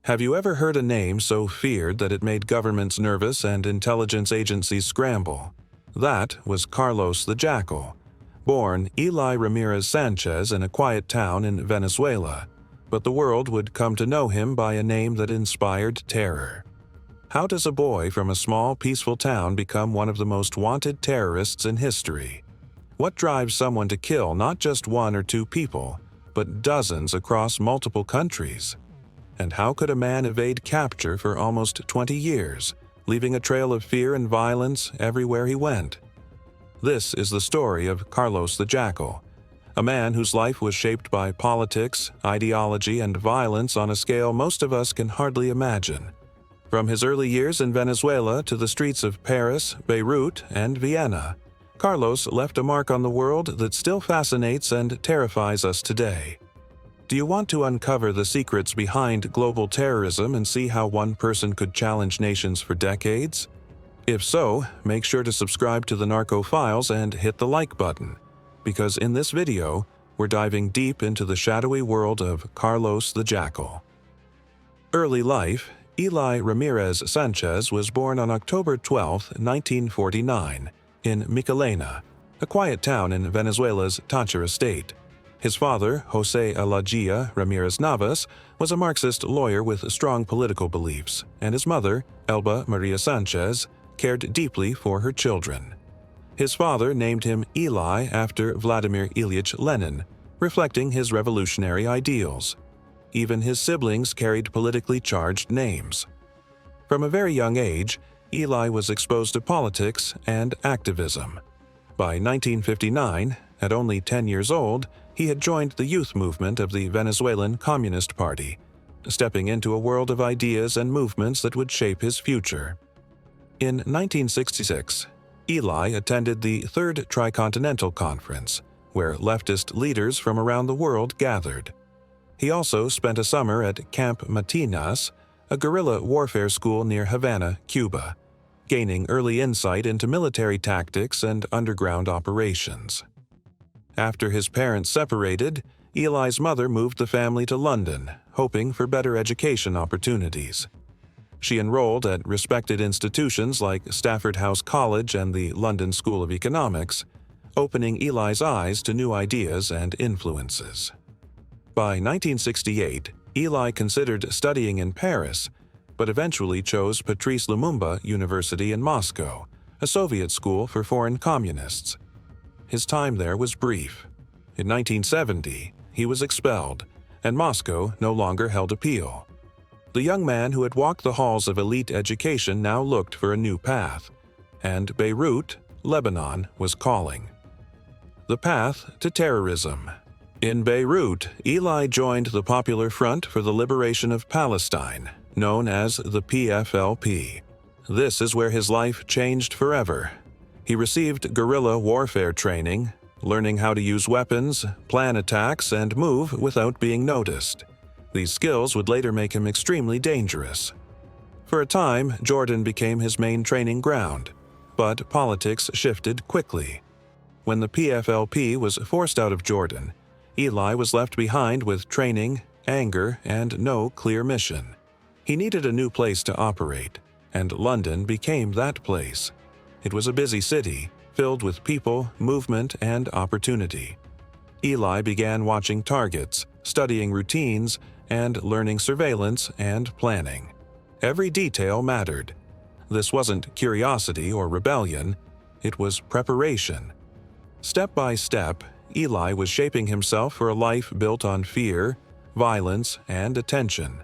Have you ever heard a name so feared that it made governments nervous and intelligence agencies scramble? That was Carlos the Jackal, born Eli Ramirez Sanchez in a quiet town in Venezuela, but the world would come to know him by a name that inspired terror. How does a boy from a small, peaceful town become one of the most wanted terrorists in history? What drives someone to kill not just one or two people, but dozens across multiple countries? And how could a man evade capture for almost 20 years, leaving a trail of fear and violence everywhere he went? This is the story of Carlos the Jackal, a man whose life was shaped by politics, ideology, and violence on a scale most of us can hardly imagine. From his early years in Venezuela to the streets of Paris, Beirut, and Vienna, Carlos left a mark on the world that still fascinates and terrifies us today. Do you want to uncover the secrets behind global terrorism and see how one person could challenge nations for decades? If so, make sure to subscribe to the Narco Files and hit the like button, because in this video, we're diving deep into the shadowy world of Carlos the Jackal. Early life. Eli Ramirez Sanchez was born on October 12, 1949, in Michelena, a quiet town in Venezuela's Táchira state. His father, José Elijah Ramirez Navas, was a Marxist lawyer with strong political beliefs, and his mother, Elba Maria Sanchez, cared deeply for her children. His father named him Eli after Vladimir Ilyich Lenin, reflecting his revolutionary ideals. Even his siblings carried politically charged names. From a very young age, Eli was exposed to politics and activism. By 1959, at only 10 years old, he had joined the youth movement of the Venezuelan Communist Party, stepping into a world of ideas and movements that would shape his future. In 1966, Eli attended the Third Tricontinental Conference, where leftist leaders from around the world gathered. He also spent a summer at Camp Matinas, a guerrilla warfare school near Havana, Cuba, gaining early insight into military tactics and underground operations. After his parents separated, Eli's mother moved the family to London, hoping for better education opportunities. She enrolled at respected institutions like Stafford House College and the London School of Economics, opening Eli's eyes to new ideas and influences. By 1968, Eli considered studying in Paris, but eventually chose Patrice Lumumba University in Moscow, a Soviet school for foreign communists. His time there was brief. In 1970, he was expelled, and Moscow no longer held appeal. The young man who had walked the halls of elite education now looked for a new path, and Beirut, Lebanon, was calling. The path to terrorism. In Beirut, Eli joined the Popular Front for the Liberation of Palestine, known as the PFLP. This is where his life changed forever. He received guerrilla warfare training, learning how to use weapons, plan attacks, and move without being noticed. These skills would later make him extremely dangerous. For a time, Jordan became his main training ground, but politics shifted quickly. When the PFLP was forced out of Jordan, Eli was left behind with training, anger, and no clear mission. He needed a new place to operate, and London became that place. It was a busy city, filled with people, movement, and opportunity. Eli began watching targets, studying routines, and learning surveillance and planning. Every detail mattered. This wasn't curiosity or rebellion, it was preparation. Step by step, Eli was shaping himself for a life built on fear, violence, and attention.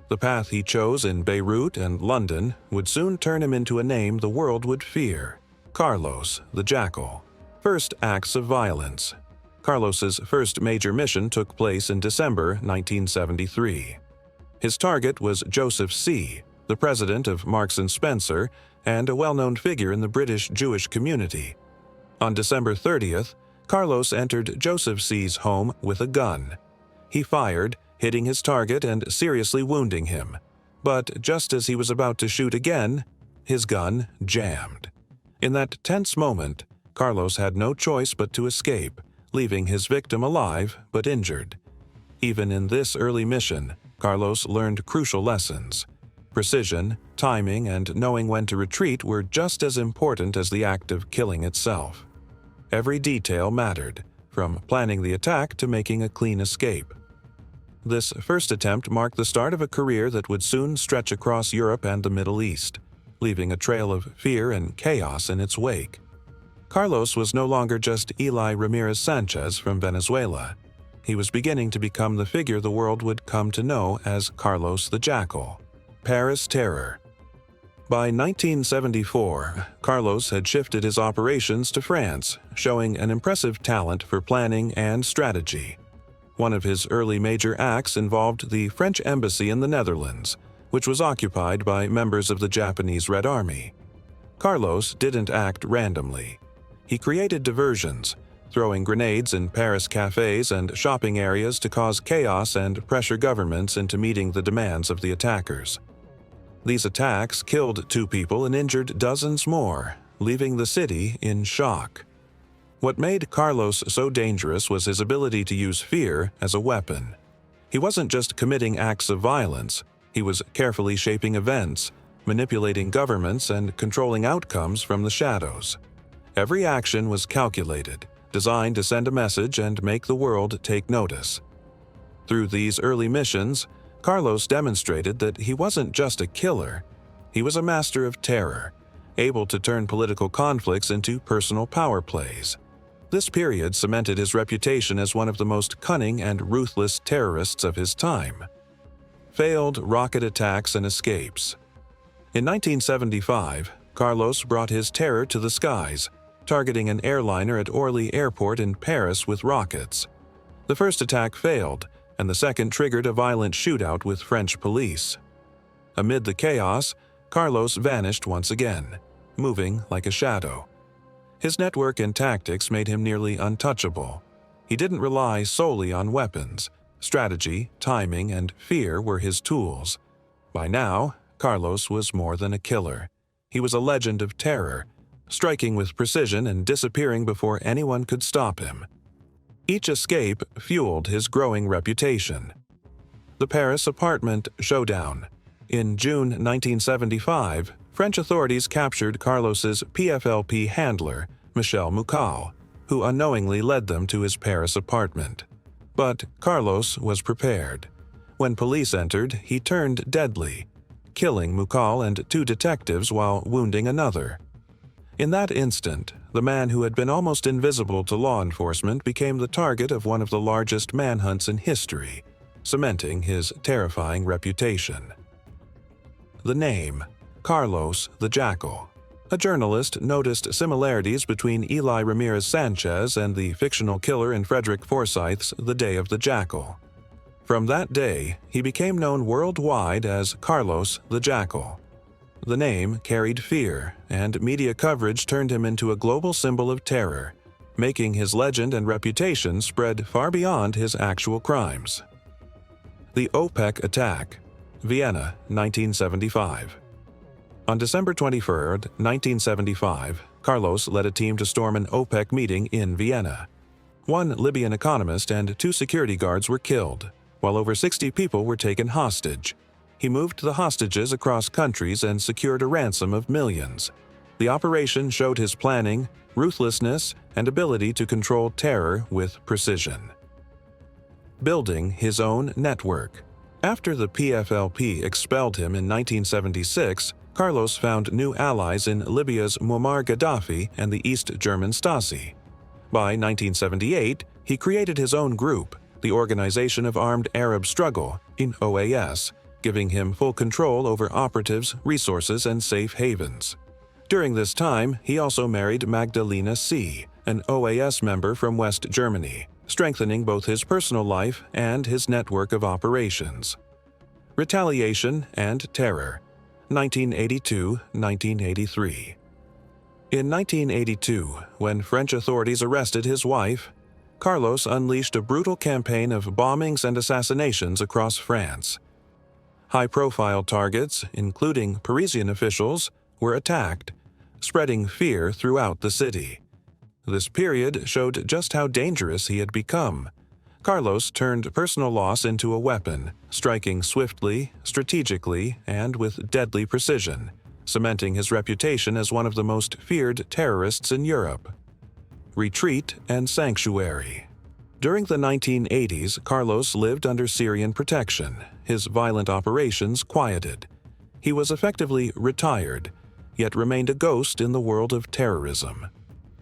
The path he chose in Beirut and London would soon turn him into a name the world would fear: Carlos the Jackal. First acts of violence. Carlos's first major mission took place in December 1973. His target was Joseph C., the president of Marks & Spencer and a well-known figure in the British Jewish community. On December 30th, Carlos entered Joseph C.'s home with a gun. He fired, hitting his target and seriously wounding him. But just as he was about to shoot again, his gun jammed. In that tense moment, Carlos had no choice but to escape, leaving his victim alive but injured. Even in this early mission, Carlos learned crucial lessons. Precision, timing, and knowing when to retreat were just as important as the act of killing itself. Every detail mattered, from planning the attack to making a clean escape. This first attempt marked the start of a career that would soon stretch across Europe and the Middle East, leaving a trail of fear and chaos in its wake. Carlos was no longer just Eli Ramirez Sanchez from Venezuela. He was beginning to become the figure the world would come to know as Carlos the Jackal, Paris Terror. By 1974, Carlos had shifted his operations to France, showing an impressive talent for planning and strategy. One of his early major acts involved the French embassy in the Netherlands, which was occupied by members of the Japanese Red Army. Carlos didn't act randomly. He created diversions, throwing grenades in Paris cafes and shopping areas to cause chaos and pressure governments into meeting the demands of the attackers. These attacks killed 2 people and injured dozens more, leaving the city in shock. What made Carlos so dangerous was his ability to use fear as a weapon. He wasn't just committing acts of violence, he was carefully shaping events, manipulating governments, and controlling outcomes from the shadows. Every action was calculated, designed to send a message and make the world take notice. Through these early missions, Carlos demonstrated that he wasn't just a killer, he was a master of terror, able to turn political conflicts into personal power plays. This period cemented his reputation as one of the most cunning and ruthless terrorists of his time. Failed rocket attacks and escapes. In 1975, Carlos brought his terror to the skies, targeting an airliner at Orly Airport in Paris with rockets. The first attack failed, and the second triggered a violent shootout with French police. Amid the chaos, Carlos vanished once again, moving like a shadow. His network and tactics made him nearly untouchable. He didn't rely solely on weapons. Strategy, timing, and fear were his tools. By now, Carlos was more than a killer. He was a legend of terror, striking with precision and disappearing before anyone could stop him. Each escape fueled his growing reputation. The Paris apartment showdown. In June 1975, French authorities captured Carlos's PFLP handler, Michel Moucal, who unknowingly led them to his Paris apartment. But Carlos was prepared. When police entered, he turned deadly, killing Moucal and 2 detectives while wounding another. In that instant, the man who had been almost invisible to law enforcement became the target of one of the largest manhunts in history, cementing his terrifying reputation. The name, Carlos the Jackal. A journalist noticed similarities between Eli Ramirez Sanchez and the fictional killer in Frederick Forsyth's The Day of the Jackal. From that day, he became known worldwide as Carlos the Jackal. The name carried fear, and media coverage turned him into a global symbol of terror, making his legend and reputation spread far beyond his actual crimes. The OPEC attack, Vienna, 1975. On December 23, 1975, Carlos led a team to storm an OPEC meeting in Vienna. 1 Libyan economist and 2 security guards were killed, while over 60 people were taken hostage. He moved the hostages across countries and secured a ransom of millions. The operation showed his planning, ruthlessness, and ability to control terror with precision. Building his own network. After the PFLP expelled him in 1976, Carlos found new allies in Libya's Muammar Gaddafi and the East German Stasi. By 1978, he created his own group, the Organization of Armed Arab Struggle, in OAS, giving him full control over operatives, resources, and safe havens. During this time, he also married Magdalena C., an OAS member from West Germany, strengthening both his personal life and his network of operations. Retaliation and terror, 1982-1983. In 1982, when French authorities arrested his wife, Carlos unleashed a brutal campaign of bombings and assassinations across France. High-profile targets, including Parisian officials, were attacked, spreading fear throughout the city. This period showed just how dangerous he had become. Carlos turned personal loss into a weapon, striking swiftly, strategically, and with deadly precision, cementing his reputation as one of the most feared terrorists in Europe. Retreat and sanctuary. During the 1980s, Carlos lived under Syrian protection, his violent operations quieted. He was effectively retired, yet remained a ghost in the world of terrorism.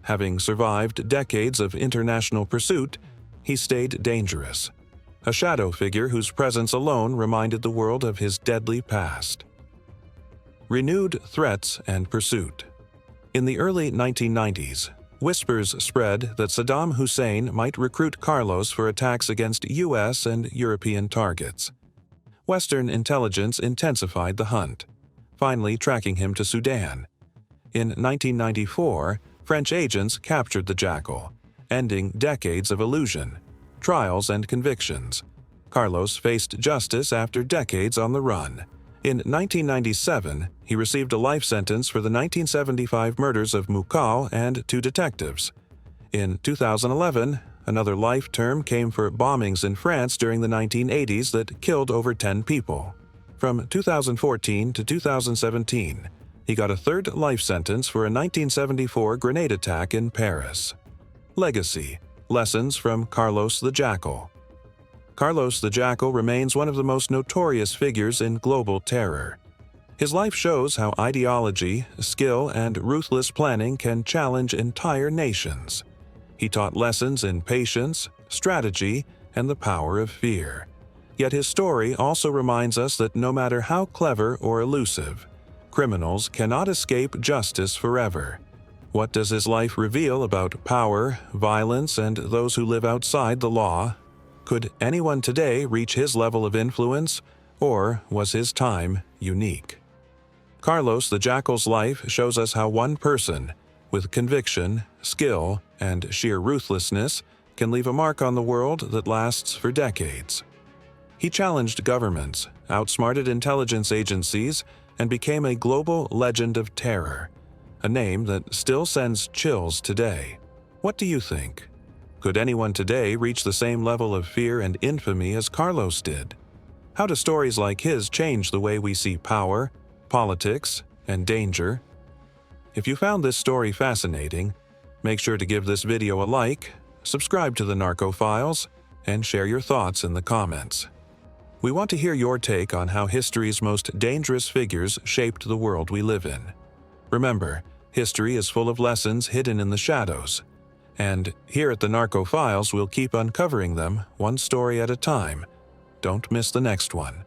Having survived decades of international pursuit, he stayed dangerous, a shadow figure whose presence alone reminded the world of his deadly past. Renewed threats and pursuit. In the early 1990s, whispers spread that Saddam Hussein might recruit Carlos for attacks against U.S. and European targets. Western intelligence intensified the hunt, finally tracking him to Sudan. In 1994, French agents captured the Jackal, ending decades of illusion, trials, and convictions. Carlos faced justice after decades on the run. In 1997, he received a life sentence for the 1975 murders of Mukal and two detectives. In 2011, another life term came for bombings in France during the 1980s that killed over 10 people. From 2014 to 2017, he got a third life sentence for a 1974 grenade attack in Paris. Legacy. Lessons from Carlos the Jackal. Carlos the Jackal remains one of the most notorious figures in global terror. His life shows how ideology, skill, and ruthless planning can challenge entire nations. He taught lessons in patience, strategy, and the power of fear. Yet his story also reminds us that no matter how clever or elusive, criminals cannot escape justice forever. What does his life reveal about power, violence, and those who live outside the law? Could anyone today reach his level of influence, or was his time unique? Carlos the Jackal's life shows us how one person, with conviction, skill, and sheer ruthlessness, can leave a mark on the world that lasts for decades. He challenged governments, outsmarted intelligence agencies, and became a global legend of terror, a name that still sends chills today. What do you think? Could anyone today reach the same level of fear and infamy as Carlos did? How do stories like his change the way we see power, politics, and danger? If you found this story fascinating, make sure to give this video a like, subscribe to the Narco Files, and share your thoughts in the comments. We want to hear your take on how history's most dangerous figures shaped the world we live in. Remember, history is full of lessons hidden in the shadows. And here at the Narco Files, we'll keep uncovering them one story at a time. Don't miss the next one.